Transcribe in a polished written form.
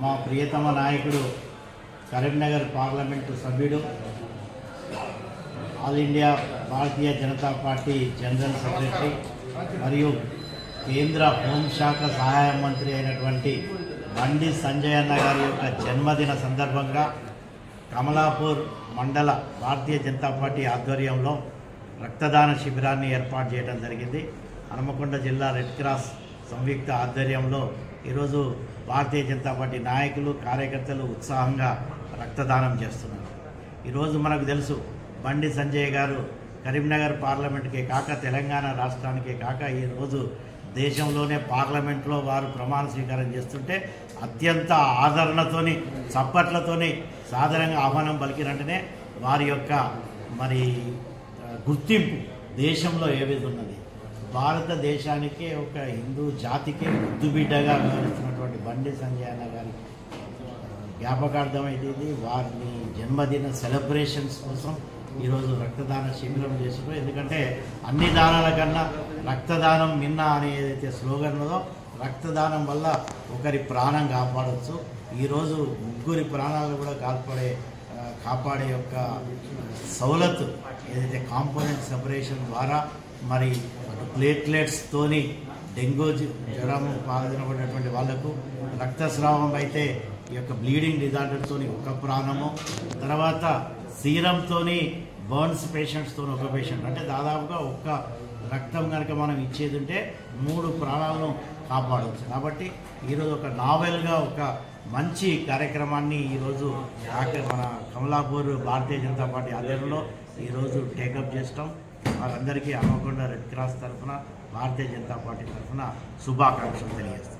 మా ప్రియతమ నాయకుడు కరీంనగర్ పార్లమెంటు సభ్యుడు all India Bharatiya Janata party general secretary మరియు కేంద్ర హోంశాఖ సహాయ మంత్రి అయినటువంటి బండి సంజయ్ అన్న గారి యొక్క జన్మదిన సందర్భంగా కమలాపూర్ మండల భారతీయ జనతా పార్టీ ఆధ్వర్యంలో రక్తదాన శిబిరాన్ని ఏర్పాటు చేయడం జరిగింది. హనుమకొండ జిల్లా రెడ్ క్రాస్ సంయుక్త ఆధ్వర్యంలో ఈరోజు భారతీయ జనతా పార్టీ నాయకులు కార్యకర్తలు ఉత్సాహంగా రక్తదానం చేస్తున్నారు. ఈరోజు మనకు తెలుసు బండి సంజయ్ గారు కరీంనగర్ పార్లమెంట్కే కాక తెలంగాణ రాష్ట్రానికే కాక ఈరోజు దేశంలోనే పార్లమెంట్లో వారు ప్రమాణ స్వీకారం చేస్తుంటే అత్యంత ఆదరణతోని చప్పట్లతోని సాధారణంగా ఆహ్వానం పలికినట్టునే వారి యొక్క గుర్తింపు దేశంలో ఏ విధంగా ఉన్నది. భారతదేశానికే ఒక హిందూ జాతికే ముద్దుబిడ్డగా వ్యవహరిస్తున్నటువంటి బండి సంజయ్ అన్న గారి జ్ఞాపకార్థం అయితే వారిని జన్మదిన సెలబ్రేషన్స్ కోసం ఈరోజు రక్తదాన శిబిరం చేస్తున్నాం. ఎందుకంటే అన్ని దానాల కన్నా రక్తదానం మిన్న అనే ఏదైతే స్లోగన్ ఉన్నదో రక్తదానం వల్ల ఒకరి ప్రాణం కాపాడవచ్చు. ఈరోజు ముగ్గురి ప్రాణాలు కూడా కాపాడే యొక్క సౌలత్ ఏదైతే కాంపోనెంట్ సెపరేషన్ ద్వారా ప్లేట్లెట్స్తోని డెంగ్యూ జ్వరం పాల్గొనబడినటువంటి వాళ్లకు రక్తస్రావం అయితే ఈ యొక్క బ్లీడింగ్ డిజార్డర్తో ఒక ప్రాణము, తర్వాత సీరంతో బర్న్స్ పేషెంట్స్తో ఒక పేషెంట్, అంటే దాదాపుగా ఒక్క రక్తం కనుక మనం ఇచ్చేది ఉంటే 3 ప్రాణాలను కాపాడవచ్చు. కాబట్టి ఈరోజు ఒక నావెల్గా ఒక మంచి కార్యక్రమాన్ని ఈరోజు మన కమలాపూర్ భారతీయ జనతా పార్టీ ఆధ్వర్యంలో ఈరోజు టేకప్ చేస్తాం. వారందరికీ హనుమకొండ రెడ్ క్రాస్ తరఫున భారతీయ జనతా పార్టీ తరఫున శుభాకాంక్షలు తెలియజేస్తాం.